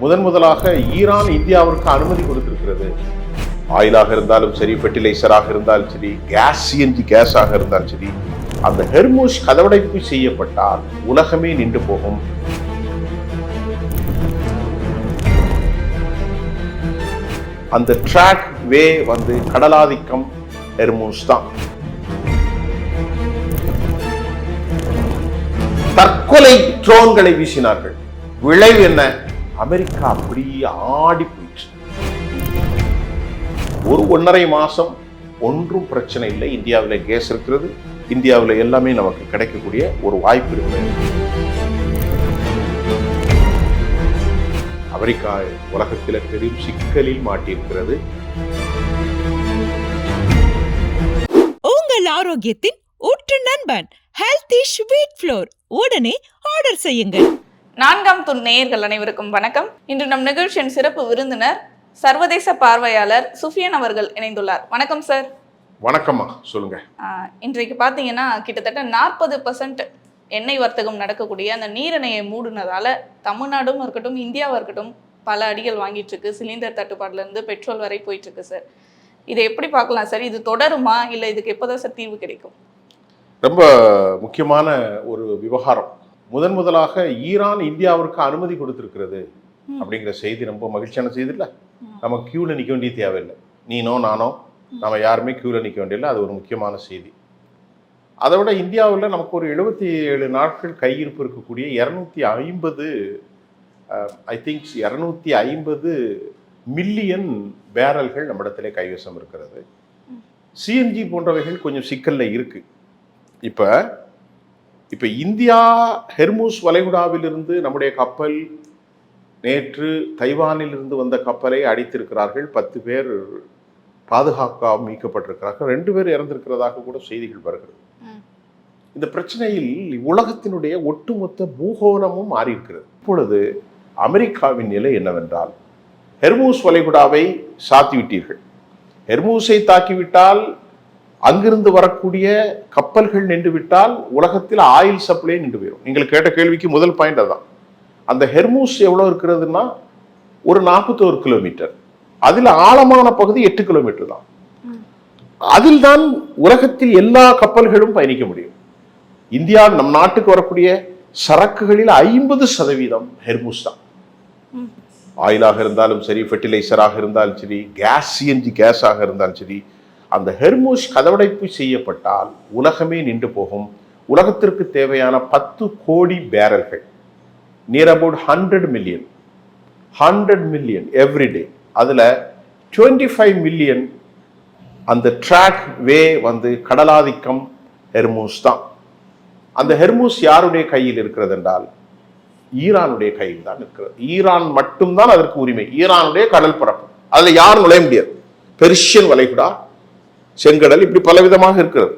முதலாக ஈரான் இந்தியாவிற்கு அனுமதி கொடுத்திருக்கிறது. ஆயிலாக இருந்தாலும் சரி, ஃபெர்டிலைசராக இருந்தாலும் சரி, சிஎன்ஜி கேஸாக இருந்தாலும் சரி, அந்த ஹெர்மூஸ் கதவடைப்பு செய்யப்பட்டால் உலகமே நின்று போகும். அந்த ட்ராக் வே கடலாதிக்கம் ஹெர்மூஸ் தான். தற்கொலை ட்ரோன்களை வீசினார்கள். விளைவு என்ன? அமெரிக்கா அப்படியே ஆடி போயிடுச்சு. 1.5 மாசம் ஒன்றும் பிரச்சனை இல்லை. இந்தியாவில் கேஸ் இருக்கிறது, இந்தியாவில் எல்லாமே நமக்கு கிடைக்கக்கூடிய ஒரு வாய்ப்பு இருக்கு. அமெரிக்கா உலகத்தில் பெரும் சிக்கலில் மாட்டியிருக்கிறது. உங்கள் ஆரோக்கியத்தின் ஊற்று நண்பன் ஹெல்தி ஸ்வீட் ஃப்ளோர் உடனே ஆர்டர் செய்யுங்கள். 4ஆம் தூண் நேயர்கள் அனைவருக்கும் வணக்கம். இன்று நம் நிகழ்ச்சியின் சிறப்பு விருந்தினர் சர்வதேச பார்வையாளர் சுஃபியான் அவர்கள் இணைந்துள்ளார். வணக்கம் சார். வணக்கம்மா, சொல்லுங்க. இன்றைக்கு பார்த்தீங்கன்னா கிட்டத்தட்ட 40% எண்ணெய் வர்த்தகம் நடக்கக்கூடிய அந்த நீரிணையை மூடுனதால தமிழ்நாடும் இருக்கட்டும், இந்தியாவாக இருக்கட்டும், பல அடிகள் வாங்கிட்டு இருக்கு. சிலிண்டர் தட்டுப்பாடுல இருந்து பெட்ரோல் வரை போயிட்டு இருக்கு சார். இதை எப்படி பார்க்கலாம் சார்? இது தொடருமா, இல்லை இதுக்கு எப்போதான் சார் தீர்வு கிடைக்கும்? ரொம்ப முக்கியமான ஒரு விவகாரம். முதலாக ஈரான் இந்தியாவிற்கு அனுமதி கொடுத்திருக்கிறது அப்படிங்கிற செய்தி ரொம்ப மகிழ்ச்சியான செய்தி இல்லை. நம்ம கியூவில் நிற்க வேண்டிய தேவையில்லை. நீனோ நானோ நம்ம யாருமே கியூவில் நிற்க வேண்டியதில்லை. அது ஒரு முக்கியமான செய்தி. அதை விட இந்தியாவில் நமக்கு ஒரு 77 நாட்கள் கையிருப்பு இருக்கக்கூடிய 250 மில்லியன் பேரல்கள் நம்மிடத்திலே கைவசம் இருக்கிறது. சிஎன்ஜி போன்றவைகள் கொஞ்சம் சிக்கலில் இருக்கு. இப்போ இந்தியா ஹெர்மூஸ் வளைகுடாவிலிருந்து நம்முடைய கப்பல் நேற்று தைவானில் இருந்து வந்த கப்பலை அடித்திருக்கிறார்கள். 10 பேர் பாதுகாப்பாக மீட்கப்பட்டிருக்கிறார்கள். 2 பேர் இறந்திருக்கிறதாக கூட செய்திகள் வருகிறது. இந்த பிரச்சனையில் உலகத்தினுடைய ஒட்டுமொத்த பூகோளமும் மாறியிருக்கிறது. இப்பொழுது அமெரிக்காவின் நிலை என்னவென்றால், ஹெர்மூஸ் வளைகுடாவை சாத்திவிட்டீர்கள். ஹெர்மூஸை தாக்கிவிட்டால், அங்கிருந்து வரக்கூடிய கப்பல்கள் நின்று விட்டால் உலகத்தில் ஆயில் சப்ளை நின்று போயிடும். நீங்கள் கேட்ட கேள்விக்கு முதல் பாயிண்ட் அதான். அந்த ஹெர்மூஸ் எவ்வளோ இருக்கிறதுனா ஒரு 41 கிலோமீட்டர். அதில் ஆழமான பகுதி 8 கிலோமீட்டர் தான். அதில் தான் உலகத்தில் எல்லா கப்பல்களும் பயணிக்க முடியும். இந்தியா நம் நாட்டுக்கு வரக்கூடிய சரக்குகளில் 50% ஹெர்மூஸ் தான். ஆயிலாக இருந்தாலும் சரி, ஃபெர்டிலைசராக இருந்தாலும் சரி, சிஎன்ஜி கேஸாக இருந்தாலும் சரி, அந்த ஹெர்மூஸ் கதவடைப்பு செய்யப்பட்டால் உலகமே நின்று போகும். உலகத்திற்கு தேவையான 10 கோடி பேரல்கள், நியர் அபவுட் 100 மில்லியன் எவ்ரிடே. அதில் 25 மில்லியன் அந்த ட்ராக் வே கடலாதிக்கம் ஹெர்மூஸ் தான். அந்த ஹெர்மூஸ் யாருடைய கையில் இருக்கிறது என்றால் ஈரானுடைய கையில் தான் இருக்கிறது. ஈரான் மட்டும்தான் அதற்கு உரிமை. ஈரானுடைய கடல் பரப்பு, அதில் யாரும் நுழைய முடியாது. பெர்ஷியன் வளைகுடா, செங்கடல், இப்படி பலவிதமாக இருக்கிறது.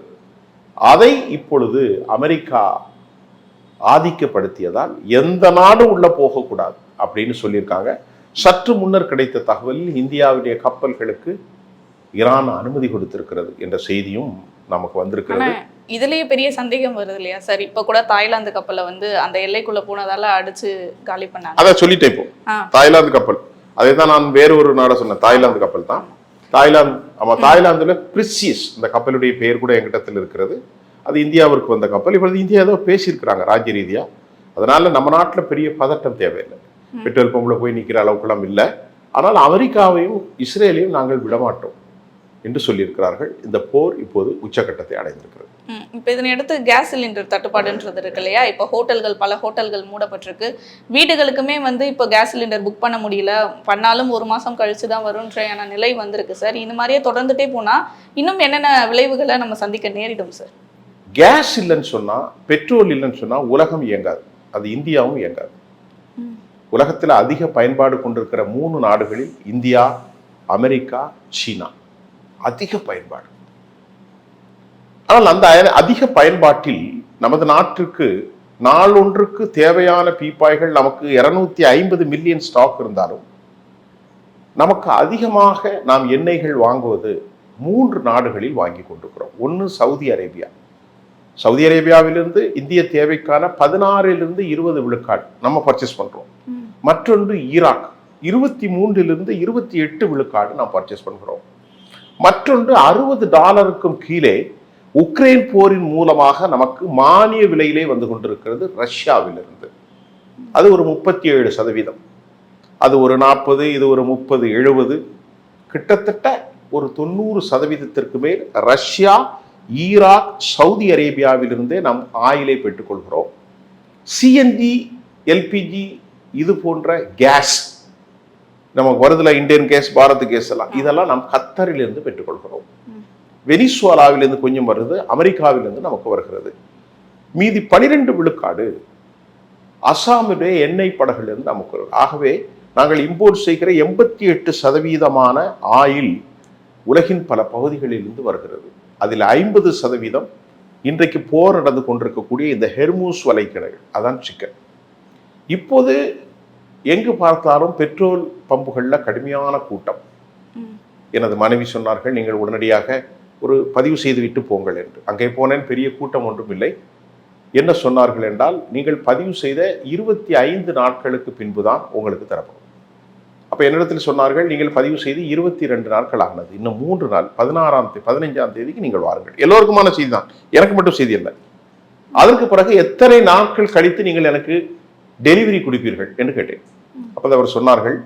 அதை இப்பொழுது அமெரிக்கா ஆதிக்கப்படுத்தியதால் எந்த நாடும் உள்ள போகக்கூடாது அப்படின்னு சொல்லியிருக்காங்க. சற்று முன்னர் கிடைத்த தகவலில் இந்தியாவுடைய கப்பல்களுக்கு ஈரான் அனுமதி கொடுத்திருக்கிறது என்ற செய்தியும் நமக்கு வந்திருக்கிறது. இதுலயே பெரிய சந்தேகம் வருது இல்லையா சார்? இப்ப கூட தாய்லாந்து கப்பலை அந்த எல்லைக்குள்ள போனதால அடிச்சு காலி பண்ணாங்க. அதான் சொல்லிட்டேன். இப்போ தாய்லாந்து கப்பல், அதே தான் நான் வேற ஒரு நாட சொன்னேன். தாய்லாந்து கப்பல் தான். தாய்லாந்துல பிரிசியஸ் இந்த கப்பலுடைய பெயர் கூட எங்கிட்டத்தில் இருக்கிறது. அது இந்தியாவிற்கு வந்த கப்பல். இப்பொழுது இந்தியா ஏதோ பேசியிருக்கிறாங்க ராஜ்ய ரீதியா. அதனால நம்ம நாட்டில் பெரிய பதட்டம் தேவையில்லை. பெட்ரோல் பம்பில் போய் நிற்கிற அளவுக்குலாம் இல்லை. ஆனால் அமெரிக்காவையும் இஸ்ரேலையும் நாங்கள் விடமாட்டோம் என்று சொல்லியிருக்கிறார்கள். இந்த போர் இப்போது உச்சகட்டத்தை அடைந்திருக்கிறது. இப்போ இதனையடுத்து கேஸ் சிலிண்டர் தட்டுப்பாடுன்றது இருக்கு இல்லையா? இப்போ பல ஹோட்டல்கள் மூடப்பட்டிருக்கு. வீடுகளுக்குமே இப்போ கேஸ் சிலிண்டர் புக் பண்ண முடியல. பண்ணாலும் 1 மாதம் கழிச்சு தான் வரும்ன்ற நிலை வந்திருக்கு சார். இந்த மாதிரியே தொடர்ந்துட்டே போனால் இன்னும் என்னென்ன விளைவுகளை நம்ம சந்திக்க நேரிடும் சார்? கேஸ் இல்லைன்னு சொன்னால், பெட்ரோல் இல்லைன்னு சொன்னால் உலகம் இயங்காது. அது இந்தியாவும் இயங்காது. உலகத்தில் அதிக பயன்பாடு கொண்டிருக்கிற 3 நாடுகளில் இந்தியா, அமெரிக்கா, சீனா அதிக பயன்பாடு. ஆனால் அந்த அதிக பயன்பாட்டில் நமது நாட்டிற்கு நாளொன்றுக்கு தேவையான பீப்பாய்கள் நமக்கு 250 மில்லியன் ஸ்டாக் இருந்தாலும் நமக்கு அதிகமாக நாம் எண்ணெய்கள் வாங்குவது 3 நாடுகளில் வாங்கி கொண்டிருக்கிறோம். ஒன்று சவுதி அரேபியா. சவுதி அரேபியாவிலிருந்து இந்திய தேவைக்கான 16 to 20 விழுக்காடு நம்ம பர்ச்சேஸ் பண்றோம். மற்றொன்று ஈராக். 23 28 விழுக்காடு நாம் பர்ச்சேஸ் பண்ணுகிறோம். மற்றொன்று $60 கீழே உக்ரைன் போரின் மூலமாக நமக்கு மானிய விலையிலே வந்து கொண்டிருக்கிறது ரஷ்யாவிலிருந்து. அது ஒரு 37%. அது ஒரு 40, இது ஒரு 30, 70, கிட்டத்தட்ட ஒரு 90% மேல் ரஷ்யா, ஈராக், சவுதி அரேபியாவிலிருந்தே நாம் ஆயிலை பெற்றுக்கொள்கிறோம். சிஎன்ஜி, எல்பிஜி இது போன்ற கேஸ் நமக்கு வருதுல, இந்தியன் கேஸ், பாரத் கேஸ் எல்லாம், இதெல்லாம் நாம் கத்தரிலிருந்து பெற்றுக்கொள்கிறோம். வெனிசுவாலாவிலிருந்து கொஞ்சம் வருது, அமெரிக்காவிலிருந்து நமக்கு வருகிறது. மீதி 12 விழுக்காடு அசாமுடைய எண்ணெய் படகுலிருந்து நமக்கு வருது. ஆகவே நாங்கள் இம்போர்ட் செய்கிற 88% ஆயில் உலகின் பல பகுதிகளிலிருந்து வருகிறது. அதில் 50% இன்றைக்கு போர் நடந்து கொண்டிருக்கக்கூடிய இந்த ஹெர்மூஸ் வலைக்கிணறு, அதான் சிக்கன். இப்போது எங்கு பார்த்தாலும் பெட்ரோல் பம்புகளில் கடுமையான கூட்டம். எனது மனைவி சொன்னார்கள், நீங்கள் உடனடியாக ஒரு பதிவு செய்துவிட்டு போங்கள் என்று. அங்கே போனேன், பெரிய கூட்டம் ஒன்றும் இல்லை. என்ன சொன்னார்கள் என்றால், நீங்கள் பதிவு செய்த 25 நாட்களுக்கு பின்புதான் உங்களுக்கு தரப்படும். அப்போ என்னிடத்தில் சொன்னார்கள், நீங்கள் பதிவு செய்து 22 நாட்கள் ஆனது, இன்னும் 3 நாள் 15ஆம் தேதிக்கு நீங்கள் வாருங்கள். எல்லோருக்குமான செய்தி தான், எனக்கு மட்டும் செய்தி இல்லை. அதற்கு பிறகு எத்தனை நாட்கள் கழித்து நீங்கள் எனக்கு டெலிவரி கொடுப்பீர்கள் என்று கேட்டேன். அப்போது அவர் சொன்னார்கள்,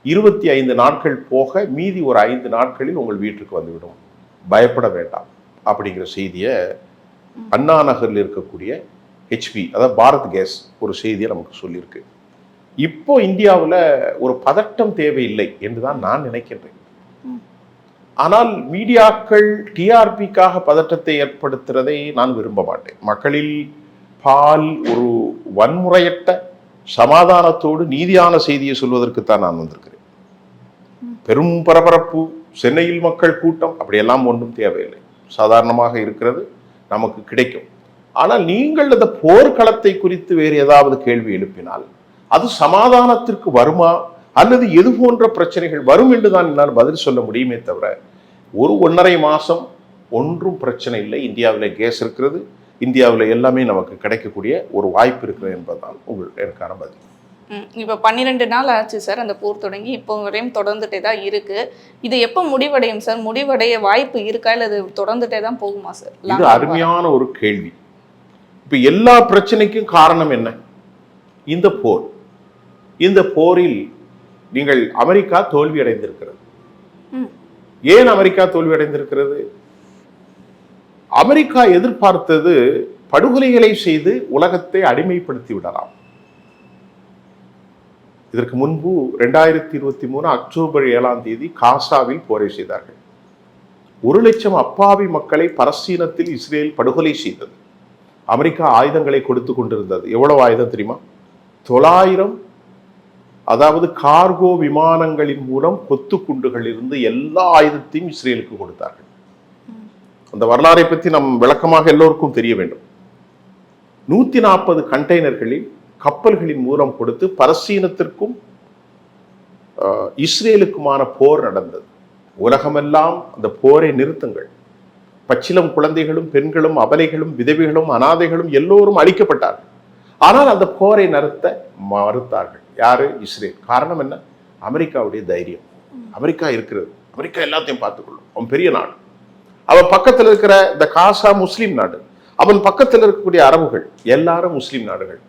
25 நாட்கள் போக மீதி ஒரு 5 நாட்களில் உங்கள் வீட்டுக்கு வந்துவிடும், பயப்பட வேண்டாம் அப்படிங்கிற செய்தியை அண்ணா நகரில் இருக்கக்கூடிய ஹெச்பி, அதாவது பாரத் கேஸ் ஒரு செய்தியை நமக்கு சொல்லியிருக்கு. இப்போ இந்தியாவில் ஒரு பதட்டம் தேவையில்லை என்று தான் நான் நினைக்கின்றேன். ஆனால் மீடியாக்கள் டிஆர்பிக்காக பதட்டத்தை ஏற்படுத்துறதை நான் விரும்ப மாட்டேன். மக்களில் பால் ஒரு வன்முறையற்ற சமாதானத்தோடு நீதியான செய்தியை சொல்வதற்குத்தான் நான் வந்திருக்கிறேன். பெரும் பரபரப்பு, சென்னையில் மக்கள் கூட்டம், அப்படியெல்லாம் ஒன்றும் தேவையில்லை. சாதாரணமாக இருக்கிறது, நமக்கு கிடைக்கும். ஆனால் நீங்கள் அந்த போர்க்களத்தை குறித்து வேறு ஏதாவது கேள்வி எழுப்பினால் அது சமாதானத்திற்கு வருமா அல்லது எது போன்ற பிரச்சனைகள் வரும் என்று தான் என்னால் பதில் சொல்ல முடியுமே தவிர, ஒரு 1.5 மாதம் ஒன்றும் பிரச்சனை இல்லை. இந்தியாவில் கேஸ் இருக்கிறது, இந்தியாவில் எல்லாமே நமக்கு கிடைக்கக்கூடிய ஒரு வாய்ப்பு இருக்கிறது என்பதுதான் எனக்கான பதில். இப்போ 12 நாள் ஆச்சு சார் அந்த போர் தொடங்கி, இப்போ வரையும் தொடர்ந்துட்டே தான் இருக்கு. இது எப்போ முடிவடையும் சார்? முடிவடைய வாய்ப்பு இருக்கா, இல்லை அது தொடர்ந்துட்டே தான் போகுமா சார்? இது அருமையான ஒரு கேள்வி. இப்போ எல்லா பிரச்சனைக்கும் காரணம் என்ன? இந்த போர். இந்த போரில் நீங்கள் அமெரிக்கா தோல்வி அடைந்திருக்கிறது. ஏன் அமெரிக்கா தோல்வி அடைந்திருக்கிறது? அமெரிக்கா எதிர்பார்த்தது படுகொலைகளை செய்து உலகத்தை அடிமைப்படுத்தி விடலாம். இதற்கு முன்பு 2023 அக்டோபர் 7ஆம் தேதி காசாவில் போரை செய்தார்கள். 1 லட்சம் அப்பாவி மக்களை பலஸ்தீனத்தில் இஸ்ரேல் படுகொலை செய்தது. அமெரிக்கா ஆயுதங்களை கொடுத்து கொண்டிருந்தது. எவ்வளவு ஆயுதம் தெரியுமா? 900, அதாவது கார்கோ விமானங்களின் மூலம் கொத்து குண்டுகள் இருந்து எல்லா ஆயுதத்தையும் இஸ்ரேலுக்கு கொடுத்தார்கள். அந்த வரலாறை பற்றி நம் விளக்கமாக எல்லோருக்கும் தெரிய வேண்டும். 140 கண்டெய்னர்களில் கப்பல்களின் மூலம் கொடுத்து பலஸ்தீனத்திற்கும் இஸ்ரேலுக்குமான போர் நடந்தது. உலகமெல்லாம் அந்த போரை நிறுத்துங்கள், பச்சிலம் குழந்தைகளும் பெண்களும் அபலைகளும் விதவைகளும் அனாதைகளும் எல்லோரும் அழிக்கப்பட்டார்கள். ஆனால் அந்த போரை நிறுத்த மறுத்தார்கள். யாரு? இஸ்ரேல். காரணம் என்ன? அமெரிக்காவுடைய தைரியம். அமெரிக்கா இருக்கிறது, அமெரிக்கா எல்லாத்தையும் பார்த்துக்கொள்ளும், அவன் பெரிய நாடு. அவன் பக்கத்தில் இருக்கிற இந்த காசா முஸ்லீம் நாடு, அவன் பக்கத்தில் இருக்கக்கூடிய அரபுகள் எல்லாரும் முஸ்லீம் நாடுகள்.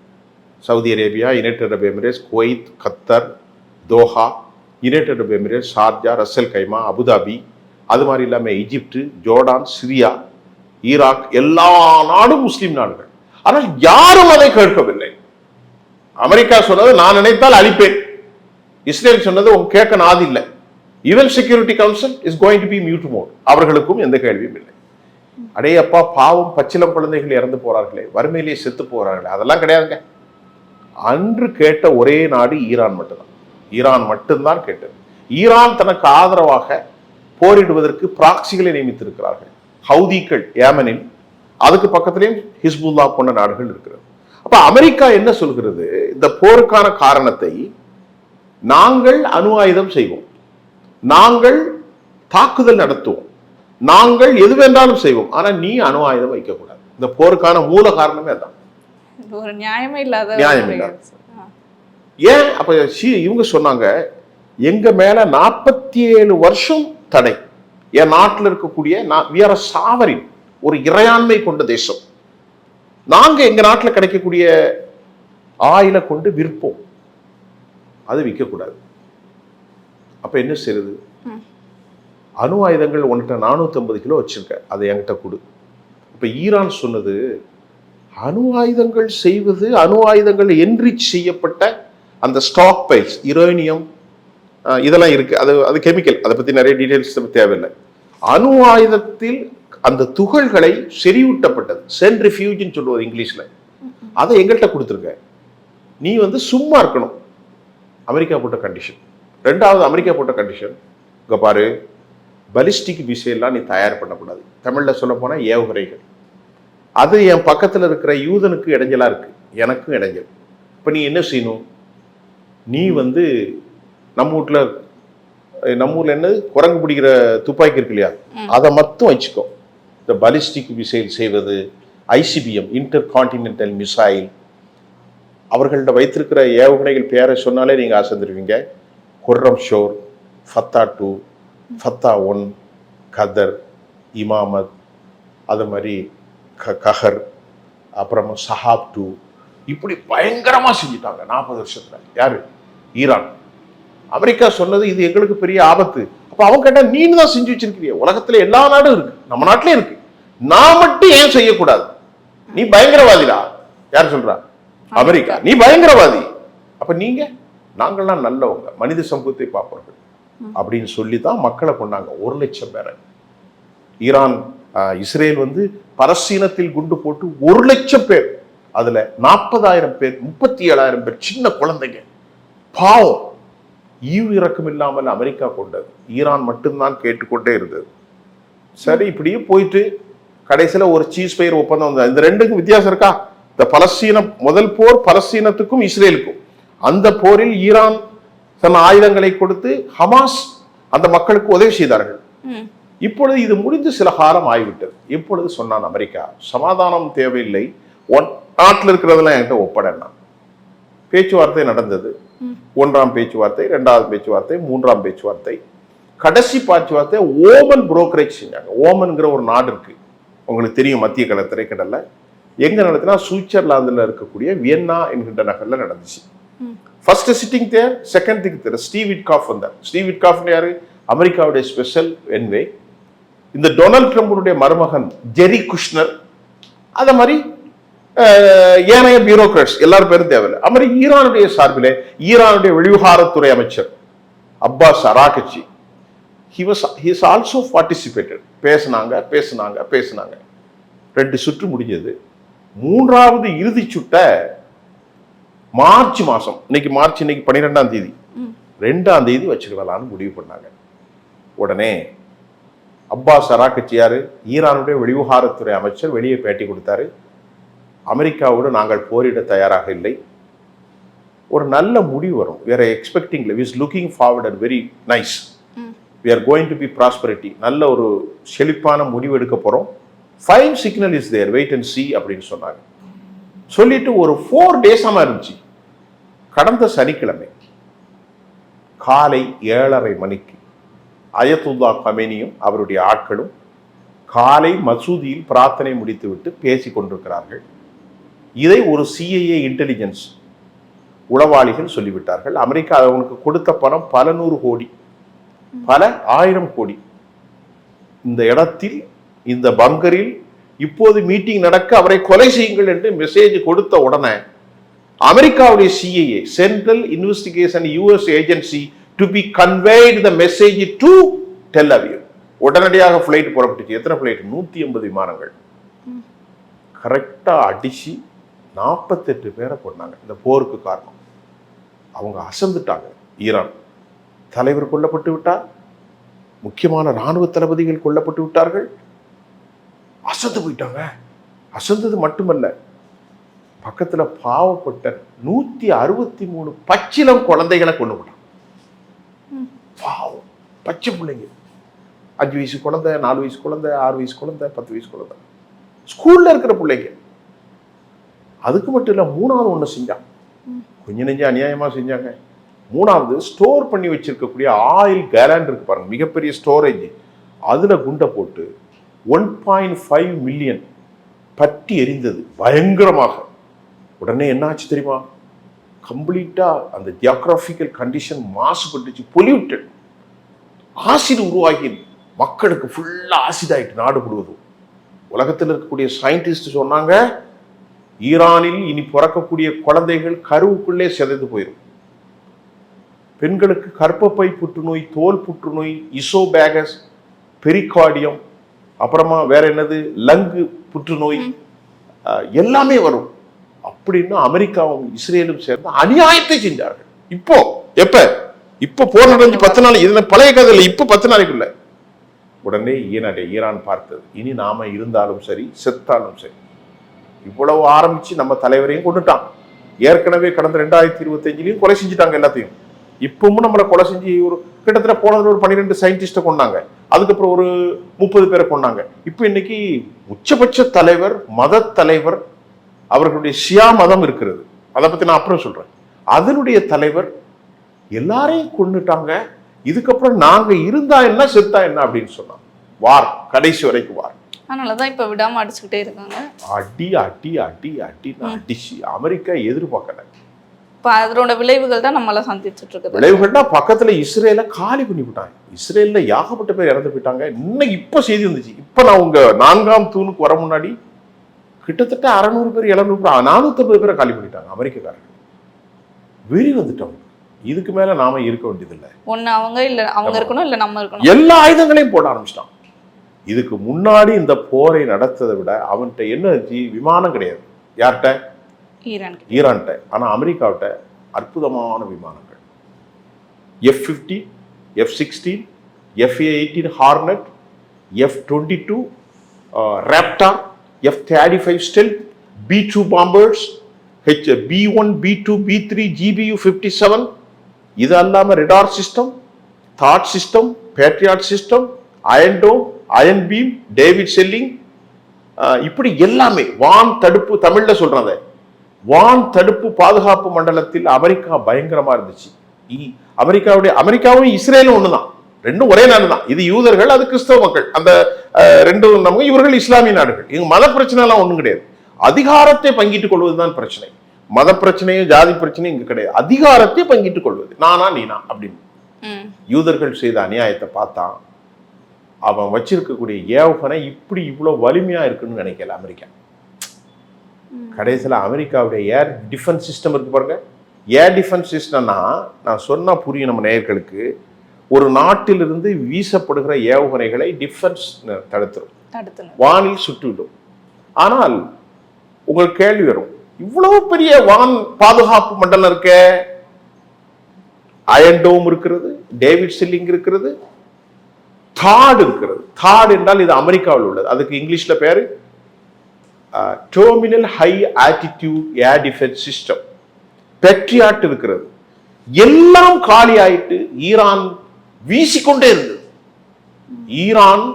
சவுதி அரேபியா, யுனைடெட் அரபு எமிரேட்ஸ், குவைத், கத்தர், தோஹா, யுனைடெட் அரபு எமிரேட்ஸ், ஷார்ஜா, ரசல் கைமா, அபுதாபி, அது மாதிரி இல்லாமல் எகிப்து, ஜோர்டான், சிரியா, ஈராக், எல்லா நாடும் முஸ்லீம் நாடுகள். ஆனால் யாரும் அதை கேட்கவில்லை. அமெரிக்கா சொன்னது நான் நினைத்தால் அழிப்பேன், இஸ்ரேல் சொன்னது உங்க கேட்க நாதி இல்லை. UN security council is going to be mute mode. அவர்களுக்கும் எந்த கேள்வியும் இல்லை. அடே அப்பா, பாவம் பச்சிலம் குழந்தைகள் இறந்து போறார்களே, வறுமையிலேயே செத்து போறார்களே, அதெல்லாம் கிடையாதுங்க. அன்று கேட்ட ஒரே நாடு ஈரான் மட்டும்தான். ஈரான் மட்டும்தான் கேட்டது. ஈரான் தனக்கு ஆதரவாக போரிடுவதற்கு பிராக்சிகளை நியமித்திருக்கிறார்கள். ஹவுதிகள் ஏமனில், அதுக்கு பக்கத்திலேயும் ஹிஸ்புல்லா போன்ற நாடுகள் இருக்கிறது. அப்ப அமெரிக்கா என்ன சொல்கிறது? இந்த போருக்கான காரணத்தை நாங்கள் அணு ஆயுதம் செய்வோம், நாங்கள் தாக்குதல் நடத்துவோம், நாங்கள் எது வேண்டாலும் செய்வோம், ஆனா நீ அணு ஆயுதம் வைக்கக்கூடாது. இந்த போருக்கான மூல காரணமே அதான். ஒரு நியாயமே இல்லாத. நியாயம் இல்லாத. ஏன்? அப்ப இவங்க சொன்னாங்க, எங்க மேல 47 வருஷம் தடை. என் நாட்டில் இருக்கக்கூடிய சாவரின் ஒரு இறையாண்மை கொண்ட தேசம். நாங்க எங்க நாட்டில் கிடைக்கக்கூடிய ஆயிலை கொண்டு விற்போம், அது விற்கக்கூடாது. அப்ப என்ன செய்யுது? அணு ஆயுதங்கள் உன்கிட்ட 450 கிலோ வச்சிருக்க, அதை என்கிட்ட கொடு. இப்ப ஈரான் சொன்னது, அணு ஆயுதங்கள் செய்வது, அணு ஆயுதங்கள் என்ரிச் செய்யப்பட்ட அந்த ஸ்டாக் பைல்ஸ், யுரேனியம் இதெல்லாம் இருக்கு, அது கெமிக்கல், அதை பத்தி நிறைய டீடைல்ஸ் தேவையில்லை. அணு ஆயுதத்தில் அந்த துகள்களை செறிவூட்டப்பட்டது, சென்ட்ரிஃபியூஜ்னு சொல்லுவது இங்கிலீஷ்ல, அதை எங்கள்கிட்ட கொடுத்துருக்க. நீ சும்மா இருக்கணும். அமெரிக்கா போட்ட கண்டிஷன். ரெண்டாவது அமெரிக்கா போட்ட கண்டிஷன், இங்க பாரு, பலிஸ்டிக் மிசைல்லாம் நீ தயார் பண்ணக்கூடாது. தமிழ்ல சொல்ல போனா ஏவுகணைகள். அது என் பக்கத்துல இருக்கிற யூதனுக்கு இடைஞ்சலா இருக்கு, எனக்கும் இடைஞ்சல். இப்ப நீ என்ன செய்யணும்? நீ நம்ம ஊர்ல என்ன குரங்கு பிடிக்கிற துப்பாக்கி இருக்கு இல்லையா, அதை மட்டும் வச்சுக்கோ. இந்த பலிஸ்டிக் மிசைல் செய்வது, ஐசிபிஎம் இன்டர் கான்டினென்டல் மிசைல், அவர்கள்ட்ட வைத்திருக்கிற ஏவுகணைகள் பேரை சொன்னாலே நீங்க ஆசைந்துருவீங்க. குர்ரம் ஷோர், ஃபத்தா 2, ஃபத்தா 1, கதர், இமாமத், அது மாதிரி கஹர், அப்புறமா சஹாப் 2, இப்படி பயங்கரமா செஞ்சுட்டாங்க 40 வருஷத்துல. யாரு? ஈரான். அமெரிக்கா சொன்னது இது எங்களுக்கு பெரிய ஆபத்து. அப்ப அவங்க கேட்டா, நீனு தான் செஞ்சு வச்சிருக்கிறிய, உலகத்துல எல்லா நாடும் இருக்கு, நம்ம நாட்டிலே இருக்கு, நான் மட்டும் ஏன் செய்யக்கூடாது? நீ பயங்கரவாதிடா. யார் சொல்றா? அமெரிக்கா. நீ பயங்கரவாதி. அப்ப நீங்க, நாங்கள்லாம் நல்லவங்க, மனித சமூகத்தை பார்ப்பவர்கள் அப்படின்னு சொல்லிதான் மக்களை கொண்டாங்க. 1 லட்சம் பேரை. ஈரான் இஸ்ரேல் பலஸ்தீனத்தில் குண்டு போட்டு 1 லட்சம் பேர், அதுல 40,000 பேர், 37,000 பேர் சின்ன குழந்தைங்க. பாவம். ஈவு இறக்கம் இல்லாமல் அமெரிக்கா கொண்டது, ஈரான் மட்டும்தான் கேட்டுக்கொண்டே இருந்தது. சரி, இப்படியே போயிட்டு கடைசியில ஒரு சீஸ் ஃபயர் ஒப்பந்தம் வந்தது. இந்த ரெண்டுக்கும் வித்தியாசம் இருக்கா? இந்த பலஸ்தீனம் முதல் போர் பலஸ்தீனத்துக்கும் இஸ்ரேலுக்கும். அந்த போரில் ஈரான் தன் ஆயுதங்களை கொடுத்து ஹமாஸ் அந்த மக்களுக்கு உதவி செய்தார்கள். இப்பொழுது இது முடிந்து சில காலம் ஆகிவிட்டது. இப்பொழுது சொன்னான் அமெரிக்கா, சமாதானம் தேவையில்லை, நாட்டில் இருக்கிறதெல்லாம் என்கிட்ட ஒப்படைனா. பேச்சுவார்த்தை நடந்தது. 1ஆம் பேச்சுவார்த்தை, 2வது பேச்சுவார்த்தை, 3ஆம் பேச்சுவார்த்தை, கடைசி பேச்சுவார்த்தை ஓமன் புரோக்கரேஜ் செஞ்சாங்க. ஓமன்கிற ஒரு நாடு இருக்கு, உங்களுக்கு தெரியும், மத்திய திரைக்கடல்ல. எங்க நடத்தினா சுவிட்சர்லாந்துல இருக்கக்கூடிய வியன்னா என்கின்ற நகர்ல நடந்துச்சு. First sitting there, second thing there. Steve Witkoff வந்தார். ஸ்டீவ் விட்காஃப் யாரு? அமெரிக்காவுடைய ஸ்பெஷல் என்வே. இந்த டொனால்ட் ட்ரம்புடைய மருமகன் ஜெரி குஷ்னர், அத மாதிரி ஏனைய பியூரோக்ராட்ஸ் எல்லாரும் பேரும் தேவையில்லை. அது ஈரானுடைய சார்பிலே ஈரானுடைய வெளிவிவகாரத்துறை அமைச்சர் Abbas அராகச்சி, he is also participated. பேசினாங்க. 2 சுற்று முடிஞ்சது. 3வது இறுதி சுட்ட மார்ச் மாசம், இன்னைக்கு 12ஆம் தேதி, 2ஆம் தேதி வச்சுக்கலாம்னு முடிவு பண்ணாங்க. உடனே அப்பாஸ் அராகச்சி யாரு? ஈரானுடைய வெளிவிவகாரத்துறை அமைச்சர், வெளியே பேட்டி கொடுத்தாரு. அமெரிக்காவோடு நாங்கள் போரிட தயாராக இல்லை, ஒரு நல்ல முடிவு வரும், வேற expecting, we is looking forward and very nice, we are going to be prosperity, நல்ல ஒரு செழிப்பான முடிவு எடுக்க போறோம், fine signal is there, wait and see அப்படின்னு சொன்னாங்க. சொல்லிட்டு ஒரு 4 டேஸாம இருந்துச்சு. கடந்த சனிக்கிழமை காலை 7:30 மணிக்கு அயத்துல்லா கமேனியும் அவருடைய ஆட்களும் காலை மசூதியில் பிரார்த்தனை முடித்துவிட்டு பேசிக் கொண்டிருக்கிறார்கள். இதை ஒரு CIA இன்டெலிஜென்ஸ் உளவாளிகள் சொல்லிவிட்டார்கள். அமெரிக்கா அவனுக்கு கொடுத்த பணம் பல 100 கோடி, பல 1000 கோடி. இந்த இடத்தில், இந்த பங்கரில் இப்போது மீட்டிங் நடக்க அவரை கொலை செய்யுங்கள் என்று மெசேஜ் கொடுத்த உடனே அமெரிக்காவுடைய CIA, central investigation US agency, to be conveyed the message to Tel Aviv, உடனடியாக பிளைட் புறப்பட்டுச்சு. எத்தனை பிளைட்? 180 விமானங்கள். கரெக்டா அடிச்சு 48 பேரை கொண்டாங்க. இந்த போருக்கு காரணம் அவங்க அசந்துட்டாங்க. ஈரான் தலைவர் கொல்லப்பட்டு விட்டார், முக்கியமான ராணுவ தளபதிகள் கொல்லப்பட்டு விட்டார்கள், அசந்து போயிட்டாங்க. அசந்தது மட்டுமல்ல, பக்கத்துல பாவப்பட்ட 163 பச்சிளம் குழந்தைகளை கொண்டு விட்டாங்க. பாவம், பச்சை பிள்ளைங்க, 5 வயசு குழந்தை, 4 வயசு குழந்தை, 6 வயசு குழந்தை, 10 வயசு குழந்தை, ஸ்கூல்ல இருக்கிற பிள்ளைங்க. அதுக்கு மட்டும் இல்ல, 3வது ஒண்ணு செஞ்சாங்க, கொஞ்ச நெஞ்ச அநியாயமா செஞ்சாங்க. மூணாவது ஸ்டோர் பண்ணி வச்சிருக்கக்கூடிய ஆயில் கேலன் இருக்கு பாருங்க, மிகப்பெரிய ஸ்டோரேஜ், அதுல குண்டை போட்டு 1.5 மில்லியன் பற்றி எரிந்தது பயங்கரமாக. உடனே என்ன ஆச்சு தெரியுமா? கம்ப்ளீட்டா அந்த ஜியோகிராபிக்கல் கண்டிஷன் மாசுபட்டுச்சு, பொல்யூட்டட், ஆசிட் உருவாகி மக்களுக்கு ஃபுல்லா ஆசிட் ஆயிட்டு நாடு முழுவதும். உலகத்தில் இருக்கக்கூடிய சயின்டிஸ்ட் சொன்னாங்க, ஈரானில் இனி பிறக்கக்கூடிய குழந்தைகள் கருவுக்குள்ளே சிதைந்து போயிடும். பெண்களுக்கு கர்ப்பப்பை புற்றுநோய், தோல் புற்றுநோய், இசோபேகஸ், பெரிகார்டியம், அப்புறமா வேற என்னது, லங்கு புற்றுநோய், எல்லாமே வரும் அப்படின்னு அமெரிக்காவும் இஸ்ரேலும் சேர்ந்து அநியாயத்தை செஞ்சார்கள். இப்ப போர் நடந்து 10 நாள், இதுல பழைய கதையில் இப்ப 10 நாளைக்குள்ள உடனே ஈரான் பார்த்தது, இனி நாம இருந்தாலும் சரி செத்தாலும் சரி, இவ்வளவு ஆரம்பிச்சு நம்ம தலைவரையும் கொண்டுட்டான். ஏற்கனவே கடந்த 2025 கொலை செஞ்சுட்டாங்க எல்லாத்தையும். இப்பவும் நம்மளை கொலை செஞ்சு ஒரு கிட்டத்தட்ட போனதுல ஒரு 12 சயின்டிஸ்ட கொண்டாங்க, அதுக்கப்புறம் ஒரு 30 பேரை கொண்டாங்க. இப்ப இன்னைக்கு உச்சபட்ச தலைவர், மத தலைவர், அவர்களுடைய ஷியா மதம் இருக்கிறது, அதை பத்தி நான் அப்புறம் சொல்றேன், அதனுடைய தலைவர் எல்லாரையும் கொண்டுட்டாங்க. இதுக்கப்புறம் நாங்க இருந்தா என்ன செத்தா என்ன அப்படின்னு சொன்னாங்க. வார், கடைசி வரைக்கும் வார். அதனாலதான் இப்ப விடாம அடிச்சுக்கிட்டே இருக்காங்க. அடி அடி அடி அடி அடிச்சு அமெரிக்கா எதிர்பார்க்கல. இப்ப அதோட விளைவுகள் தான் நம்மள சந்திச்சுட்டு இருக்குது. விளைவுகள்னா பக்கத்துல இஸ்ரேல காலி பண்ணி விட்டாங்க. இஸ்ரேல்ல ஏகப்பட்ட பேர் இறந்து போயிட்டாங்க. இன்னைக்கு இப்ப செய்தி வந்துச்சு, இப்ப நான் உங்க 4ஆம் தூணுக்கு வர முன்னாடி கிட்டத்தட்ட 600 பேர் 700 பேர் 450 பேரை காலி பண்ணிட்டாங்க அமெரிக்காரர்கள். வெறி வந்துட்டோம், இதுக்கு மேல நாம இருக்க வேண்டியதில்லை, ஒண்ணு அவங்க இல்ல அவங்க இருக்கணும், இல்ல நம்ம இருக்கணும், எல்லா ஆயுதங்களையும் போட ஆரம்பிச்சிட்டான். இதுக்கு முன்னாடி இந்த போரை நடத்ததை விட அவன்கிட்ட என்ன இருந்துச்சு? விமானம் கிடையாது. யார்கிட்ட? ஈரான்கிட்ட. ஆனா அமெரிக்காவிட்ட அற்புதமான விமானங்கள், F-50, F-16, F-18 hornet, F-22 Raptor, F-35 stealth, B-2 bombers, B-1, B-2, B-3, GBU-57, இது அல்லாம ரேடார் சிஸ்டம், தாட் system, Patriot system, Iron Dome, Iron Beam, David sling, இப்படி எல்லாமே வான் தடுப்பு, தமிழ்ல சொல்றாங்க வான் தடுப்பு பாதுகாப்பு மண்டலத்தில் அமெரிக்கா பயங்கரமா இருந்துச்சு. அமெரிக்காவும் இஸ்ரேலும் ஒண்ணுதான், ரெண்டும் ஒரே நாடு தான். இது யூதர்கள், அது கிறிஸ்தவ மக்கள், அந்த ரெண்டும் நமக்கு, இவர்கள் இஸ்லாமிய நாடுகள். இங்க மத பிரச்சனை எல்லாம் ஒண்ணும் கிடையாது, அதிகாரத்தை பங்கிட்டுக் கொள்வதுதான் பிரச்சனை. மத பிரச்சனையும் ஜாதி பிரச்சனையும் இங்க கிடையாது, அதிகாரத்தை பங்கிட்டுக் கொள்வது, நானா நீனா அப்படின்னு. யூதர்கள் செய்த அநியாயத்தை பார்த்தான். அவன் வச்சிருக்கக்கூடிய ஏவுகணை இப்படி இவ்வளவு வலிமையா இருக்குன்னு நினைக்கல அமெரிக்கா. கடைசியில் அமெரிக்காவுடைய ஏர் டிஃபென்ஸ் சிஸ்டம் இருக்கு பாருங்க. ஏர் டிஃபென்ஸ் சிஸ்டம்னா நான் சொன்னா புரியும் நம்ம நேயர்களுக்கு. ஒரு நாட்டிலிருந்து வீசப்படுகிற ஏவுகணைகளை டிஃபென்ஸ் தடுத்துரும், வானில் சுட்டுவிடும். ஆனால் உங்களுக்கு கேள்வி வரும், இவ்வளவு பெரிய வான் பாதுகாப்பு மண்டலம் இருக்க, அயன் டோம் இருக்கிறது, டேவிட் செல்லிங் இருக்கிறது, தாட் இருக்கிறது. தாட் என்றால் இது அமெரிக்காவில் உள்ளது, அதுக்கு இங்கிலீஷ்ல பேரு terminal high altitude air defence system. Patriot இருக்கிறது. எல்லாம் காலி ஆயிட்டு ஈரான் வீசிக்கொண்டே இருந்தது. ஈரான்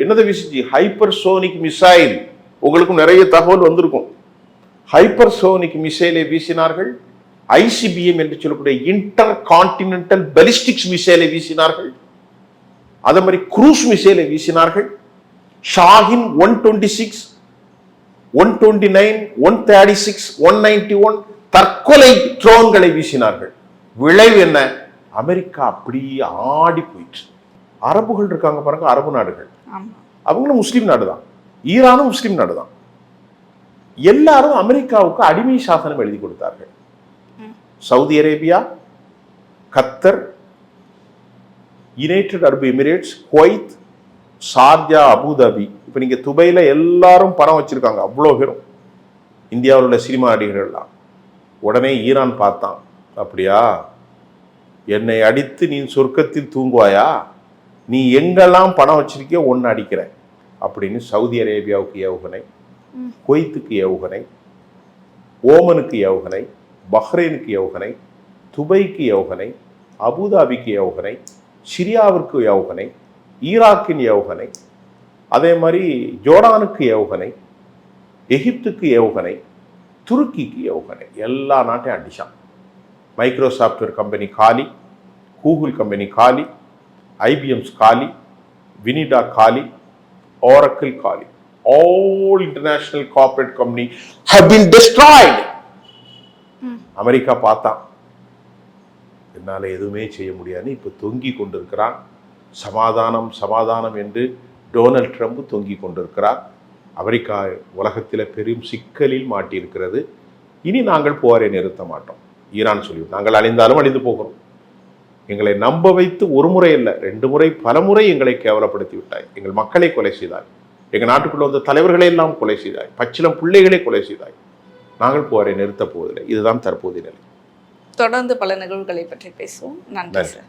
என்னதை வீசிச்சு? Hypersonic missile. உங்களுக்கும் நிறைய தகவல் வந்திருக்கும். ஹைப்பர்சோனிக் மிசைலை வீசினார்கள். ஐசிபிஎம் என்று சொல்லக்கூடிய இன்டர் கான்டினென்டல் பாலிஸ்டிக்ஸ் மிசைலை வீசினார்கள். அதே மாதிரி குரூஸ் மிசைலை வீசினார்கள். ஷாஹின் 126, 129, 136, 191 தற்கொலை ட்ரோன்களை வீசினார்கள். விளைவு என்ன? அமெரிக்கா அப்படியே ஆடி போயிட்டு. அரபுகள் இருக்காங்க பாருங்க, அரபு நாடுகள், அவங்களும் முஸ்லீம் நாடு தான், ஈரானும் முஸ்லீம் நாடு தான். எல்லாரும் அமெரிக்காவுக்கு அடிமை சாசனம் எழுதி கொடுத்தார்கள். சவுதி அரேபியா, கத்தர், யுனைடெட் அரபு எமிரேட்ஸ், குவைத், ஷார்ஜா, அபுதாபி. இப்போ நீங்க துபையில எல்லாரும் பணம் வச்சிருக்காங்க, அவ்வளோ பேரும், இந்தியாவில் உள்ள சினிமா நடிகர்கள்லாம். உடனே ஈரான் பார்த்தான், அப்படியா, என்னை அடித்து நீ சொர்க்கத்தில் தூங்குவாயா, நீ எங்கெல்லாம் பணம் வச்சிருக்கியோ ஒன்று அடிக்கிறேன் அப்படின்னு சவுதி அரேபியாவுக்கு ஏவுகணை, குவைத்துக்கு ஏவுகணை, ஓமனுக்கு ஏவுகணை, பஹ்ரைனுக்கு ஏவுகணை, துபைக்கு ஏவுகணை, அபுதாபிக்கு ஏவுகணை, சிரியாவிற்கு ஏவுகணை, ஈராக்கின் ஏவுகணை, அதே மாதிரி ஜோர்டானுக்கு ஏவுகணை, எகிப்துக்கு ஏவுகணை, துருக்கிக்கு ஏவுகணை, எல்லா நாட்டையும் அடிச்சான். மைக்ரோசாஃப்ட்வேர் கம்பெனி காலி, கூகுள் கம்பெனி காலி, ஐபிஎம்ஸ் காலி, வினிடா காலி, ஆரக்கிள் காலி. All international corporate company have been destroyed. America பார்த்தான், என்னால் எதுவுமே செய்ய முடியாதுன்னு இப்போ தொங்கி கொண்டிருக்கிறான். சமாதானம் சமாதானம் என்று டொனால்ட் ட்ரம்ப் தொங்கி கொண்டிருக்கிறார். அமெரிக்கா உலகத்தில் பெரும் சிக்கலில் மாட்டியிருக்கிறது. இனி நாங்கள் போரை நிறுத்த மாட்டோம். ஈரான் சொல்லி, நாங்கள் அழிந்தாலும் அழிந்து போகிறோம். எங்களை நம்ப வைத்து ஒரு முறை அல்ல, 2 முறை பல முறை எங்களை கேவலப்படுத்தி விட்டாய். எங்கள் மக்களை கொலை செய்தாய், எங்கள் நாட்டுக்குள்ள வந்த தலைவர்களை எல்லாம் கொலை செய்தாய், பச்சிலம் பிள்ளைகளை கொலை செய்தாய். நாங்கள் போரை நிறுத்தப் போவதில்லை. இதுதான் தற்போதைய நிலை. தொடர்ந்து பல நிகழ்வுகளை பற்றி பேசுவோம். நன்றி சார்.